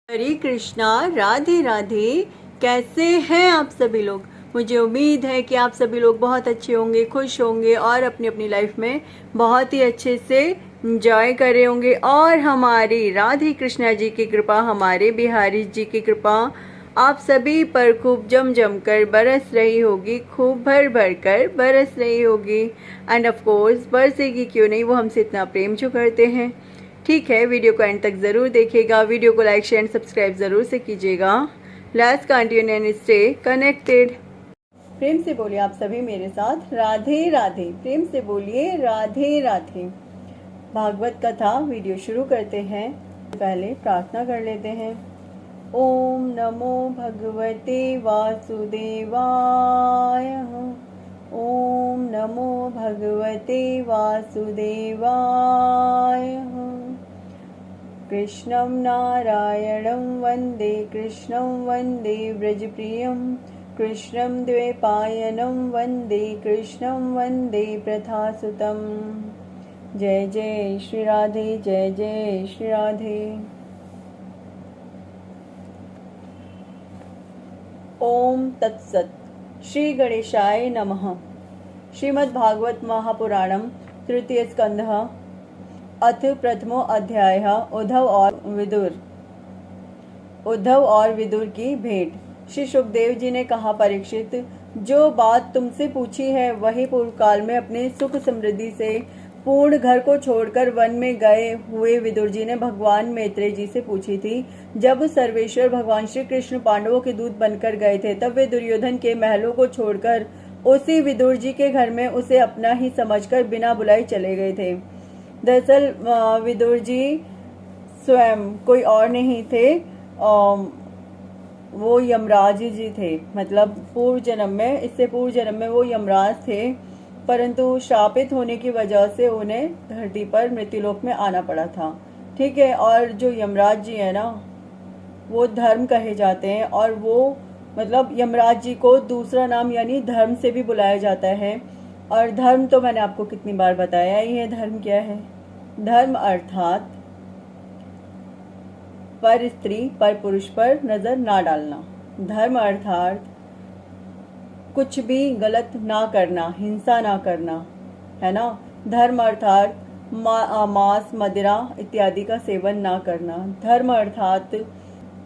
हरे कृष्णा, राधे राधे। कैसे हैं आप सभी लोग? मुझे उम्मीद है कि आप सभी लोग बहुत अच्छे होंगे, खुश होंगे और अपनी अपनी लाइफ में बहुत ही अच्छे से एंजॉय कर रहे होंगे। और हमारी राधे कृष्णा जी की कृपा, हमारे बिहारी जी की कृपा आप सभी पर खूब जम जम कर बरस रही होगी, खूब भर भर कर बरस रही होगी। एंड ऑफ कोर्स बरसेगी क्यों नहीं, वो हमसे इतना प्रेम जो करते हैं। ठीक है, वीडियो को एंड तक ज़रूर देखिएगा। वीडियो को लाइक शेयर एंड सब्सक्राइब ज़रूर से कीजिएगा। Let's continue and stay connected. Prem से बोलिए आप सभी मेरे साथ, राधे राधे। प्रेम से बोलिए राधे राधे। भागवत कथा वीडियो शुरू करते हैं। पहले प्रार्थना कर लेते हैं। ओम नमो भगवते वासुदेवाय। ओम नमो भगवते वासुदेवाय। कृष्णं नारायणं वन्दे, कृष्णं वन्दे व्रजप्रियं, कृष्णं द्वैपायनं वन्दे, कृष्णं वन्दे प्रथासुतं। जय जय श्री राधे, जय जय श्री राधे। ओम तत्सत। श्री गणेशाय नमः। श्रीमद् भागवत महापुराणम तृतीय स्कंध अथ प्रथमो अध्याय उद्धव और विदुर की भेंट। श्री सुखदेव जी ने कहा, परीक्षित, जो बात तुमसे पूछी है वही पूर्व काल में अपने सुख समृद्धि से पूर्ण घर को छोड़कर वन में गए हुए विदुर जी ने भगवान मैत्रेय जी से पूछी थी। जब सर्वेश्वर भगवान श्री कृष्ण पांडवों के दूत बनकर गए थे, तब वे दुर्योधन के महलों को छोड़कर उसी विदुर जी के घर में उसे अपना ही समझकर बिना बुलाए चले गए थे। दरअसल विदुर जी स्वयं कोई और नहीं थे, वो यमराज जी थे। मतलब इससे पूर्व जन्म में वो यमराज थे, परंतु शापित होने की वजह से उन्हें धरती पर मृत्युलोक में आना पड़ा था। ठीक है। और जो यमराज जी है ना, वो धर्म कहे जाते हैं, और वो मतलब यमराज जी को दूसरा नाम यानी धर्म से भी बुलाया जाता है। और धर्म तो मैंने आपको कितनी बार बताया ही है। धर्म क्या है? धर्म अर्थात पर स्त्री पर पुरुष पर नजर ना डालना। धर्म अर्थात कुछ भी गलत ना करना, हिंसा ना करना, है ना। धर्म अर्थात मांस, मदिरा इत्यादि का सेवन ना करना। धर्म अर्थात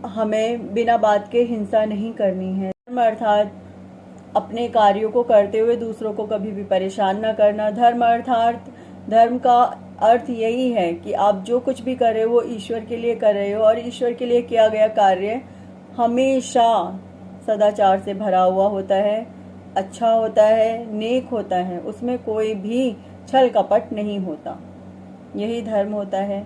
हमें बिना बात के हिंसा नहीं करनी है। धर्म अर्थात अपने कार्यों को करते हुए दूसरों को कभी भी परेशान न करना। धर्म अर्थात धर्म का अर्थ यही है कि आप जो कुछ भी कर रहे हो वो ईश्वर के लिए कर रहे हो, और ईश्वर के लिए किया गया कार्य हमेशा सदाचार से भरा हुआ होता है, अच्छा होता है, नेक होता है, उसमें कोई भी छल कपट नहीं होता। यही धर्म होता है।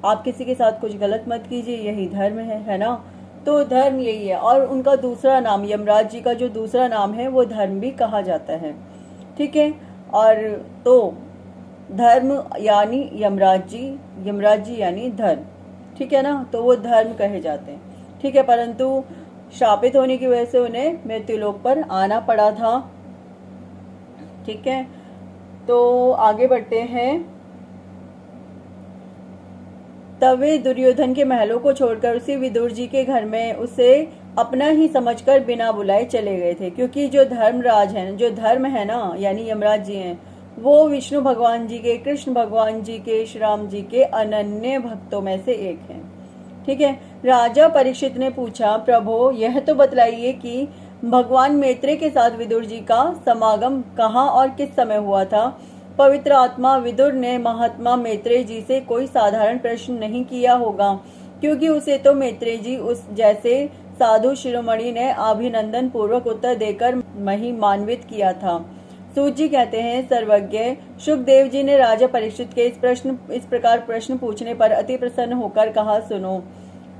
आप किसी के साथ कुछ गलत मत कीजिए, यही धर्म है ना। तो धर्म यही है। और उनका दूसरा नाम, यमराज जी का जो दूसरा नाम है, वो धर्म भी कहा जाता है। ठीक है। और तो धर्म यानी यमराज जी यानी धर्म। ठीक है ना। तो वो धर्म कहे जाते हैं। ठीक है। परंतु शापित होने की वजह से उन्हें मृत्युलोक पर आना पड़ा था। ठीक है। तो आगे बढ़ते हैं। तब वे दुर्योधन के महलों को छोड़कर उसी विदुर जी के घर में उसे अपना ही समझकर बिना बुलाए चले गए थे। क्योंकि जो धर्मराज है, जो धर्म है ना, यानी यमराज जी हैं, वो विष्णु भगवान जी के, कृष्ण भगवान जी के, श्री राम जी के अनन्य भक्तों में से एक हैं। ठीक है। राजा परीक्षित ने पूछा, प्रभो, यह तो बतलाइए कि भगवान मैत्रेय के साथ विदुर जी का समागम कहाँ और किस समय हुआ था। पवित्र आत्मा विदुर ने महात्मा मैत्रेय जी से कोई साधारण प्रश्न नहीं किया होगा, क्योंकि उसे तो मैत्रेय जी उस जैसे साधु शिरोमणि ने अभिनंदन पूर्वक उत्तर देकर महिमान्वित किया था। सूत जी कहते हैं, सर्वज्ञ सुखदेव जी ने राजा परीक्षित के इस प्रकार प्रश्न पूछने पर अति प्रसन्न होकर कहा, सुनो।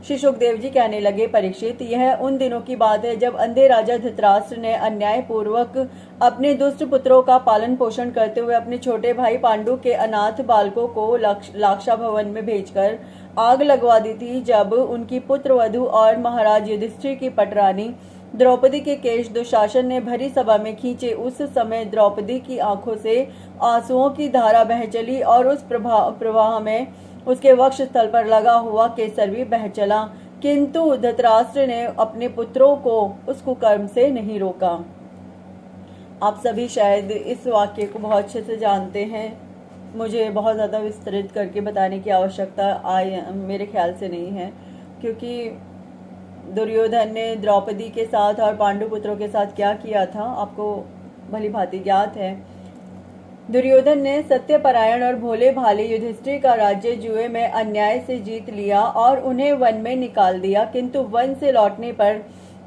श्री सुखदेव जी कहने लगे, परीक्षित, यह उन दिनों की बात है जब अंधे राजा धृतराष्ट्र ने अन्याय पूर्वक अपने दुष्ट पुत्रों का पालन पोषण करते हुए अपने छोटे भाई पांडु के अनाथ बालकों को लाक्षा भवन में भेजकर आग लगवा दी थी। जब उनकी पुत्र वधु और महाराज युधिष्ठिर की पटरानी द्रौपदी के केश दुशासन ने भरी सभा में खींचे, उस समय द्रौपदी की आंखों से आंसुओं की धारा बह चली और उस प्रवाह में उसके वक्ष स्थल पर लगा हुआ केसर भी बह चला। किंतु धृतराष्ट्र ने अपने पुत्रों को उस कुकर्म से नहीं रोका। आप सभी शायद इस वाक्य को बहुत अच्छे से जानते हैं, मुझे बहुत ज़्यादा विस्तृत करके बताने की आवश्यकता मेरे ख्याल से नहीं है, क्योंकि दुर्योधन ने द्रौपदी के साथ और पांडु पुत्रों के साथ क्या किया था आपको भली भांति ज्ञात है। दुर्योधन ने सत्यपरायण और भोले भाले युधिष्ठिर का राज्य जुए में अन्याय से जीत लिया और उन्हें वन में निकाल दिया, किंतु वन से लौटने पर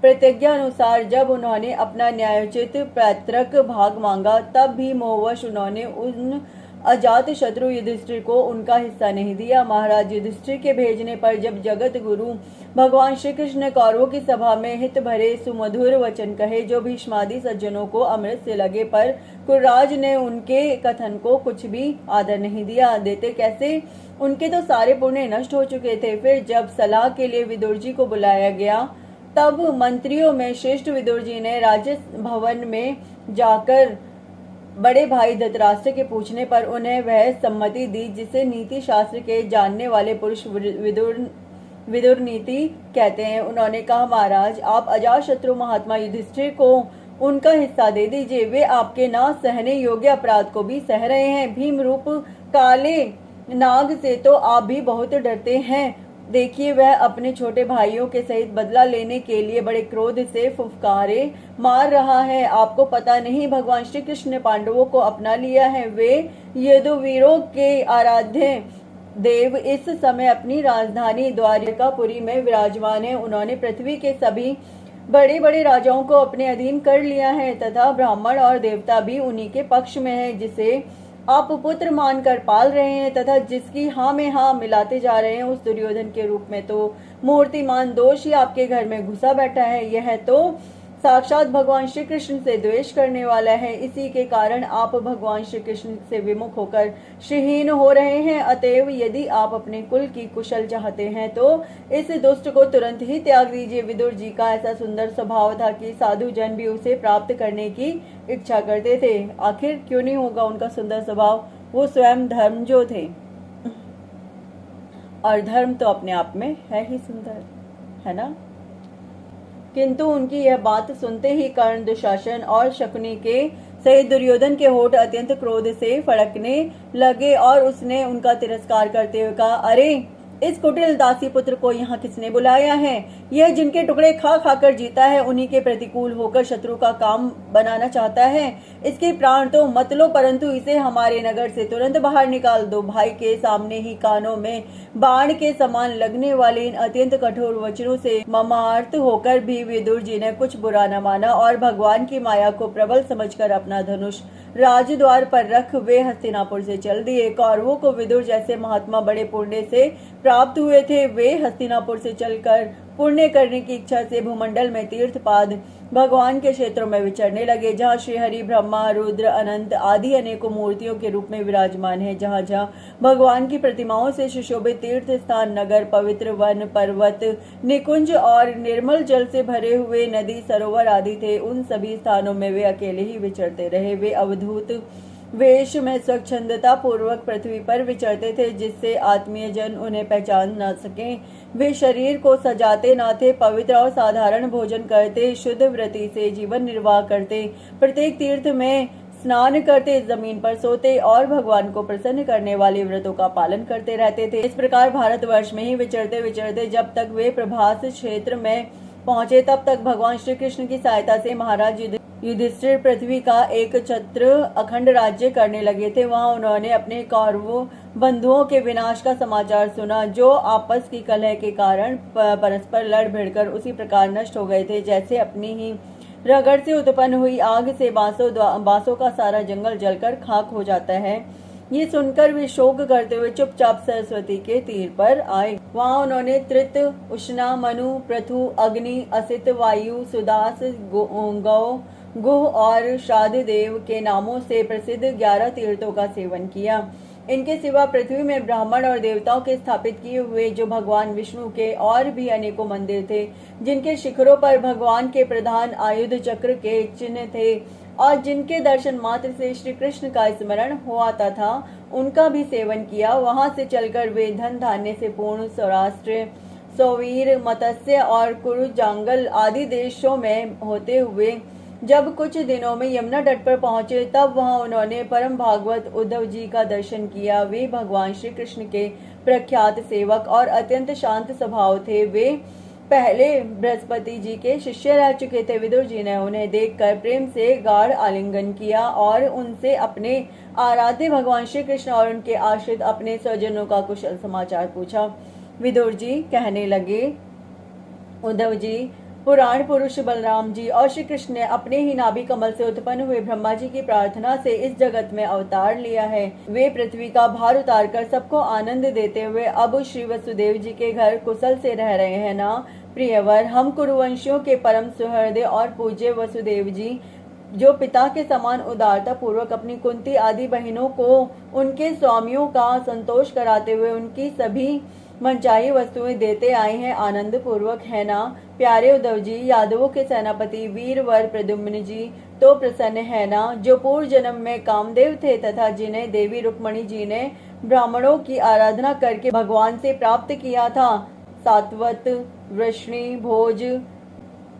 प्रतिज्ञा अनुसार जब उन्होंने अपना न्यायोचित पैतृक भाग मांगा, तब भी मोहवश उन्होंने उन अजात शत्रु युधिष्ठिर को उनका हिस्सा नहीं दिया। महाराज युधिष्ठिर के भेजने पर जब जगत गुरु भगवान श्री कृष्ण ने कौरवों की सभा में हित भरे सुमधुर वचन कहे, जो भीष्मादि सज्जनों को अमृत से लगे, पर कुर्राज ने उनके कथन को कुछ भी आदर नहीं दिया। देते कैसे, उनके तो सारे पुण्य नष्ट हो चुके थे। फिर जब सलाह के लिए विदुर जी को बुलाया गया, तब मंत्रियों में श्रेष्ठ विदुर जी ने राज्य भवन में जाकर बड़े भाई धृतराष्ट्र के पूछने पर उन्हें वह सम्मति दी जिसे नीति शास्त्र के जानने वाले पुरुष विदुर नीति कहते हैं। उन्होंने कहा, महाराज आप अजातशत्रु महात्मा युधिष्ठिर को उनका हिस्सा दे दीजिए, वे आपके ना सहने योग्य अपराध को भी सह रहे हैं। भीम रूप काले नाग से तो आप भी बहुत डरते हैं। देखिए, वह अपने छोटे भाइयों के सहित बदला लेने के लिए बड़े क्रोध से फुफकारे मार रहा है। आपको पता नहीं, भगवान श्री कृष्ण ने पांडवों को अपना लिया है। वे यदुवीरों के आराध्य देव इस समय अपनी राजधानी द्वारिकापुरी में विराजमान है। उन्होंने पृथ्वी के सभी बड़े बड़े राजाओं को अपने अधीन कर लिया है तथा ब्राह्मण और देवता भी उन्हीं के पक्ष में है, जिसे आप पुत्र मानकर पाल रहे हैं तथा जिसकी हाँ में हाँ मिलाते जा रहे हैं। उस दुर्योधन के रूप में तो मूर्तिमान दोष ही आपके घर में घुसा बैठा है। यह तो साक्षात भगवान श्री कृष्ण से द्वेष करने वाला है। इसी के कारण आप भगवान श्री कृष्ण से विमुख होकर श्रीहीन हो रहे हैं। अतएव यदि आप अपने कुल की कुशल चाहते हैं तो इस दुष्ट को तुरंत ही त्याग दीजिए। विदुर जी का ऐसा सुंदर स्वभाव था कि साधु जन भी उसे प्राप्त करने की इच्छा करते थे। आखिर क्यों नहीं होगा उनका सुंदर स्वभाव, वो स्वयं धर्म जो थे, और धर्म तो अपने आप में है ही सुंदर, है ना। किंतु उनकी यह बात सुनते ही कर्ण, दुशासन और शकुनी के सहित दुर्योधन के होठ अत्यंत क्रोध से फड़कने लगे और उसने उनका तिरस्कार करते हुए कहा, अरे इस कुटिल दासी पुत्र को यहाँ किसने बुलाया है? यह जिनके टुकड़े खा खाकर जीता है, उन्हीं के प्रतिकूल होकर शत्रु का काम बनाना चाहता है। इसके प्राण तो मत लो, परंतु इसे हमारे नगर से तुरंत बाहर निकाल दो। भाई के सामने ही कानों में बाण के समान लगने वाले इन अत्यंत कठोर वचनों से मर्माहत होकर भी विदुर जी ने कुछ बुरा न माना और भगवान की माया को प्रबल समझकर अपना धनुष राजद्वार पर रख वे हस्तिनापुर से चल दिए। कौरवों को विदुर जैसे महात्मा बड़े पुण्य से प्राप्त हुए थे। वे हस्तिनापुर से चलकर पुण्य करने की इच्छा से भूमंडल में तीर्थपाद भगवान के क्षेत्रों में विचरने लगे, जहाँ श्री हरि, ब्रह्मा, रुद्र, अनंत आदि अनेकों मूर्तियों के रूप में विराजमान है। जहाँ जहाँ भगवान की प्रतिमाओं से सुशोभित तीर्थ स्थान, नगर, पवित्र वन, पर्वत, निकुंज और निर्मल जल से भरे हुए नदी, सरोवर आदि थे, उन सभी स्थानों में वे अकेले ही विचरते रहे। वे अवधूत वेश में स्वच्छंदता पूर्वक पृथ्वी पर विचरते थे, जिससे आत्मीय जन उन्हें पहचान न सके। वे शरीर को सजाते न थे, पवित्र और साधारण भोजन करते, शुद्ध व्रति से जीवन निर्वाह करते, प्रत्येक तीर्थ में स्नान करते, जमीन पर सोते और भगवान को प्रसन्न करने वाले व्रतों का पालन करते रहते थे। इस प्रकार भारतवर्ष में ही विचरते विचरते जब तक वे प्रभास क्षेत्र में पहुंचे, तब तक भगवान श्री कृष्ण की सहायता से महाराज युधिष्ठिर पृथ्वी का एक छत्र अखंड राज्य करने लगे थे। वहां उन्होंने अपने कौरवों बंधुओं के विनाश का समाचार सुना, जो आपस की कलह के कारण परस्पर लड़ भिड़कर उसी प्रकार नष्ट हो गए थे, जैसे अपनी ही रगड़ से उत्पन्न हुई आग से बांसों का सारा जंगल जलकर खाक हो जाता है। ये सुनकर वे शोक करते हुए चुपचाप सरस्वती के तीर पर आए। वहां उन्होंने त्रित, उष्णा, मनु, पृथु, अग्नि, असित, वायु, सुदास, गौ, गुह और श्राद्ध देव के नामों से प्रसिद्ध 11 तीर्थों का सेवन किया। इनके सिवा पृथ्वी में ब्राह्मण और देवताओं के स्थापित किए हुए जो भगवान विष्णु के और भी अनेकों मंदिर थे, जिनके शिखरों पर भगवान के प्रधान आयुध चक्र के चिन्ह थे और जिनके दर्शन मात्र से श्री कृष्ण का स्मरण हो आता था, उनका भी सेवन किया। वहां से चलकर वे धन धान्य से पूर्ण सौराष्ट्र सौवीर, मत्स्य और कुरुजांगल आदि देशों में होते हुए जब कुछ दिनों में यमुना तट पर पहुंचे, तब वहां उन्होंने परम भागवत उद्धव जी का दर्शन किया। वे भगवान श्री कृष्ण के प्रख्यात सेवक और अत्यंत शांत स्वभाव थे। वे पहले बृहस्पति जी के शिष्य रह चुके थे। विदुर जी ने उन्हें देखकर प्रेम से गाढ़ आलिंगन किया और उनसे अपने आराध्य भगवान श्री कृष्ण और उनके आश्रित अपने स्वजनों का कुशल समाचार पूछा। विदुर जी कहने लगे, उद्धव जी, पुराण पुरुष बलराम जी और श्री कृष्ण ने अपने ही नाभि कमल से उत्पन्न हुए ब्रह्मा जी की प्रार्थना से इस जगत में अवतार लिया है। वे पृथ्वी का भार उतारकर सबको आनंद देते हुए अब श्री वसुदेव जी के घर कुशल से रह रहे हैं ना प्रियवर। हम कुरुवंशियों के परम सुहृदय और पूज्य वसुदेव जी, जो पिता के समान उदारता पूर्वक अपनी कुंती आदि बहनों को उनके स्वामियों का संतोष कराते हुए उनकी सभी मनचाही वस्तुएं देते आए हैं, आनंद पूर्वक है ना प्यारे उद्धव जी। यादवों के सेनापति वीरवर प्रद्युम्न जी तो प्रसन्न है ना, जो पूर्व जन्म में कामदेव थे तथा जिन्हें देवी रुक्मणी जी ने ब्राह्मणों की आराधना करके भगवान से प्राप्त किया था। सात्वत, वृष्णि, भोज,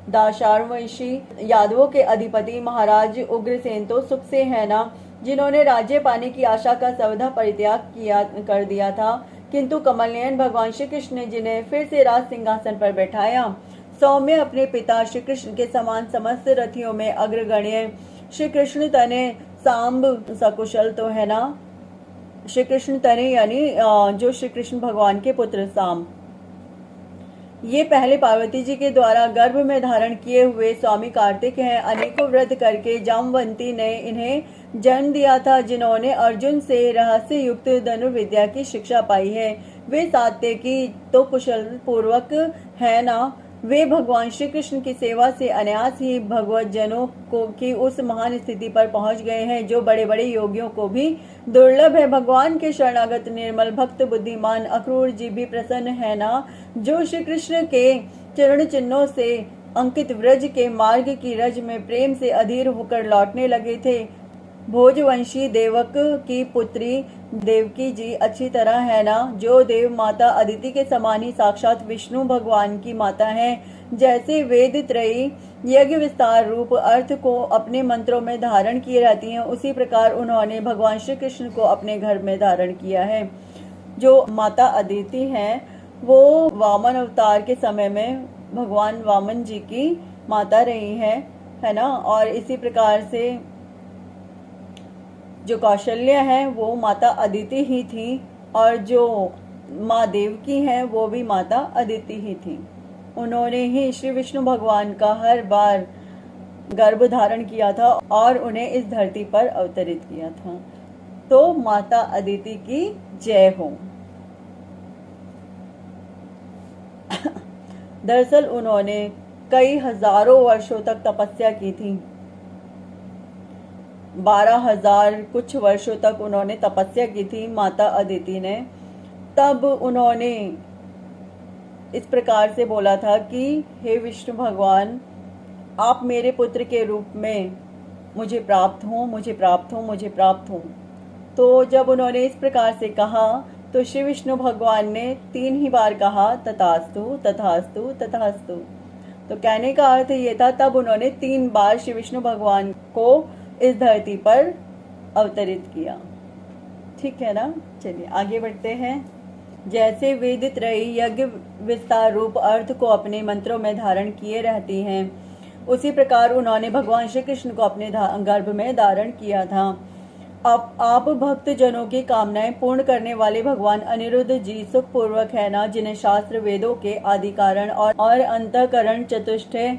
दाशार्वंशी यादवों के अधिपति महाराज उग्रसेन तो सुख से है ना, जिन्होंने राज्य पाने की आशा का सर्वथा परित्याग कर दिया था, किंतु कमलनयन भगवान श्री कृष्ण ने जिन्हें फिर से राज सिंहासन पर बैठाया। सौम्य अपने पिता श्री कृष्ण के समान समस्त रथियों में अग्रगण्य श्री कृष्ण तने सांब सकुशल तो है ना। श्री कृष्ण तने यानी जो श्री कृष्ण भगवान के पुत्र सांब, ये पहले पार्वती जी के द्वारा गर्भ में धारण किए हुए स्वामी कार्तिक हैं। अनेकों व्रत करके जामवंती ने इन्हें जन्म दिया था, जिन्होंने अर्जुन से रहस्य युक्त धनुर्विद्या की शिक्षा पाई है। वे सात्यकी तो कुशल पूर्वक है ना। वे भगवान श्री कृष्ण की सेवा से अनायास ही भगवत जनों को की उस महान स्थिति पर पहुंच गए हैं, जो बड़े बड़े योगियों को भी दुर्लभ है। भगवान के शरणागत निर्मल भक्त बुद्धिमान अक्रूर जी भी प्रसन्न है ना, जो श्री कृष्ण के चरण चिन्हों से अंकित व्रज के मार्ग की रज में प्रेम से अधीर होकर लौटने लगे थे। भोजवंशी देवक की पुत्री देवकी जी अच्छी तरह है ना, जो देव माता अदिति के समान ही साक्षात विष्णु भगवान की माता है। जैसे वेद त्रयी यज्ञ विस्तार रूप अर्थ को अपने मंत्रों में धारण किए रहती हैं, उसी प्रकार उन्होंने भगवान श्री कृष्ण को अपने घर में धारण किया है। जो माता अदिति हैं, वो वामन अवतार के समय में भगवान वामन जी की माता रही है ना। और इसी प्रकार से जो कौशल्य है वो माता अदिति ही थी, और जो माँ देवकी हैं वो भी माता अदिति ही थी। उन्होंने ही श्री विष्णु भगवान का हर बार गर्भ धारण किया था और उन्हें इस धरती पर अवतरित किया था। तो माता अदिति की जय हो। दरअसल उन्होंने कई हजारों वर्षों तक तपस्या की थी। 12,000 कुछ वर्षों तक उन्होंने तपस्या की थी माता अदिति ने। तब उन्होंने इस प्रकार से बोला था कि हे विष्णु भगवान, आप मेरे पुत्र के रूप में मुझे प्राप्त हो, मुझे प्राप्त हो, मुझे प्राप्त हो। तो जब उन्होंने इस प्रकार से कहा तो श्री विष्णु भगवान ने 3 ही बार कहा तथास्तु तथास्तु तथास्तु। तो कहने का अर्थ ये था, तब उन्होंने 3 बार श्री विष्णु भगवान को इस धरती पर अवतरित किया। ठीक है ना। चलिए आगे बढ़ते हैं। जैसे वेद त्रयी यज्ञ विस्तार रूप अर्थ को अपने मंत्रों में धारण किए रहती हैं, उसी प्रकार उन्होंने भगवान श्री कृष्ण को अपने गर्भ में धारण किया था। अब आप भक्त जनों की कामनाएं पूर्ण करने वाले भगवान अनिरुद्ध जी सुख पूर्वक है ना, जिन्हें शास्त्र वेदों के आदि कारण और अंतःकरण चतुष्टय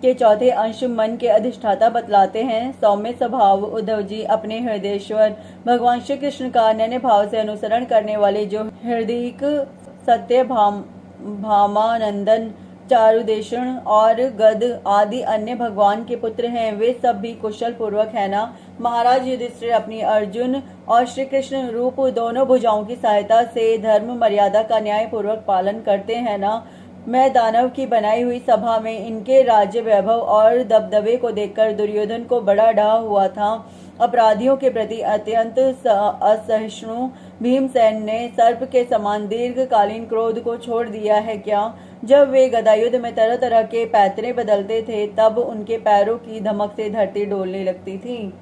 के चौथे अंश मन के अधिष्ठाता बतलाते हैं। सौम्य स्वभाव उद्धव जी अपने हृदयेश्वर भगवान श्री कृष्ण का अनन्य भाव से अनुसरण करने वाले, जो हृदयिक सत्य भामानंदन चारुदेशण और गद आदि अन्य भगवान के पुत्र हैं, वे सब भी कुशल पूर्वक है ना। महाराज युधिष्ठिर अपनी अर्जुन और श्री कृष्ण रूप दोनों भुजाओं की सहायता से धर्म मर्यादा का न्याय पूर्वक पालन करते हैं ना। मैं दानव की बनाई हुई सभा में इनके राज्य वैभव और दबदबे को देखकर दुर्योधन को बड़ा डहा हुआ था। अपराधियों के प्रति अत्यंत असहिष्णु भीमसेन ने सर्प के समान दीर्घकालीन क्रोध को छोड़ दिया है क्या? जब वे गदायुद्ध में तरह तरह के पैतरे बदलते थे तब उनके पैरों की धमक से धरती डोलने लगती थी।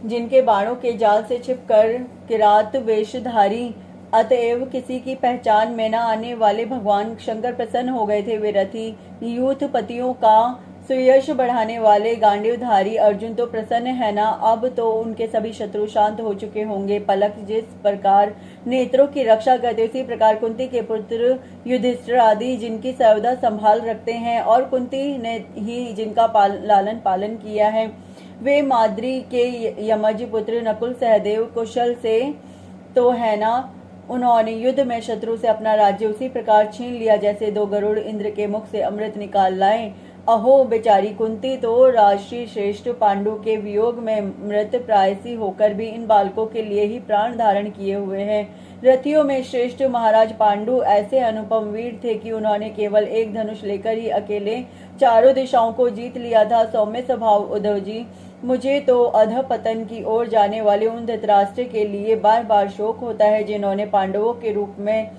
जिनके बाणों के जाल से छिपकर किरात वेशधारी अतएव किसी की पहचान में न आने वाले भगवान शंकर प्रसन्न हो गए थे। वे रथी यूथपतियों का सुयश बढ़ाने वाले गांडीवधारी अर्जुन तो प्रसन्न है ना। अब तो उनके सभी शत्रु शांत हो चुके होंगे। पलक जिस प्रकार नेत्रों की रक्षा करते उसी प्रकार कुंती के पुत्र युधिष्ठिर आदि जिनकी सर्वदा संभाल रखते हैं और कुंती ने ही जिनका लालन पालन किया है, वे माद्री के यमज पुत्र नकुल सहदेव कुशल से तो है ना। उन्होंने युद्ध में शत्रु से अपना राज्य उसी प्रकार छीन लिया जैसे दो गरुड़ इंद्र के मुख से अमृत निकाल लाए। अहो बेचारी कुंती तो राष्ट्रीय श्रेष्ठ पांडु के वियोग में मृत प्रायसी होकर भी इन बालकों के लिए ही प्राण धारण किए हुए हैं। रथियों में श्रेष्ठ महाराज पांडु ऐसे अनुपम वीर थे कि उन्होंने केवल एक धनुष लेकर ही अकेले चारों दिशाओं को जीत लिया था। सौम्य स्वभाव उद्धव जी, मुझे तो अधपतन की ओर जाने वाले उन धृतराष्ट्र के लिए बार बार शोक होता है जिन्होंने पांडवों के रूप में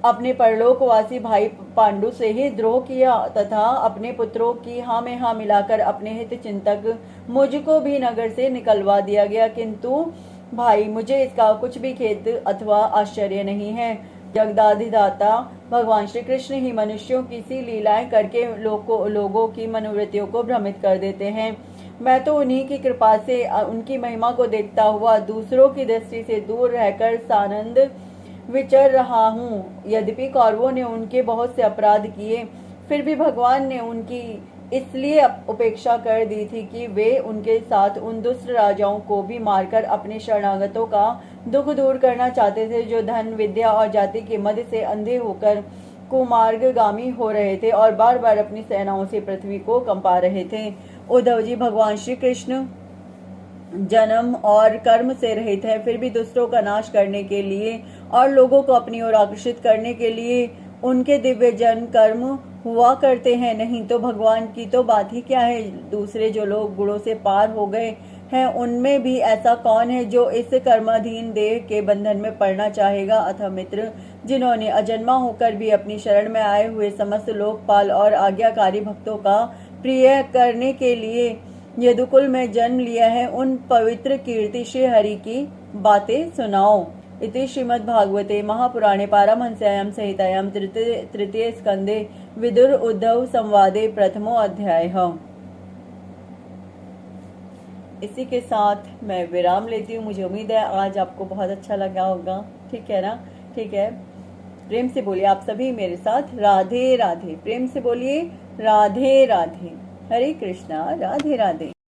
अपने परलोकवासी भाई पांडु से ही द्रोह किया तथा अपने पुत्रों की हाँ में हाँ मिलाकर अपने हित चिंतक मुझको भी नगर से निकलवा दिया गया। किंतु भाई मुझे इसका कुछ भी खेद अथवा आश्चर्य नहीं है। जगदाधिदाता भगवान श्री कृष्ण ही मनुष्यों की सी लीलाएं करके लोगों की मनोवृत्तियों को भ्रमित कर देते हैं। मैं तो उन्हीं की कृपा से उनकी महिमा को देखता हुआ दूसरों की दृष्टि से दूर रहकर सानंद विचर रहा हूँ। यद्यपि कौरवों ने उनके बहुत से अपराध किए, फिर भी भगवान ने उनकी इसलिए उपेक्षा कर दी थी कि वे उनके साथ उन दुष्ट राजाओं को भी मारकर अपने शरणागतों का दुख दूर करना चाहते थे, जो धन विद्या और जाति के मध्य से अंधे होकर कुमार्गगामी हो रहे थे और बार बार अपनी सेनाओं से पृथ्वी को कंपा रहे थे। उद्धव जी, भगवान श्री कृष्ण जन्म और कर्म से रहित है, फिर भी दुष्टों का नाश करने के लिए और लोगों को अपनी ओर आकर्षित करने के लिए उनके दिव्य जन्म कर्म हुआ करते हैं। नहीं तो भगवान की तो बात ही क्या है। दूसरे जो लोग गुणों से पार हो गए हैं उनमें भी ऐसा कौन है जो इस कर्माधीन देह के बंधन में पड़ना चाहेगा। अतः मित्र, जिन्होंने अजन्मा होकर भी अपनी शरण में आए हुए समस्त लोकपाल और आज्ञाकारी भक्तों का प्रिय करने के लिए यदुकुल में जन्म लिया है, उन पवित्र कीर्ति श्री हरि की बातें सुनाओ। इति श्रीमद्भागवते महापुराणे पारमहंस्यायां संहितायां तृतीय स्कंदे विदुर उद्धव संवादे प्रथमो अध्याय। इसी के साथ मैं विराम लेती हूँ। मुझे उम्मीद है आज आपको बहुत अच्छा लगा होगा। ठीक है ना? ठीक है, प्रेम से बोलिए आप सभी मेरे साथ, राधे राधे। प्रेम से बोलिए राधे राधे। हरे कृष्णा, राधे राधे।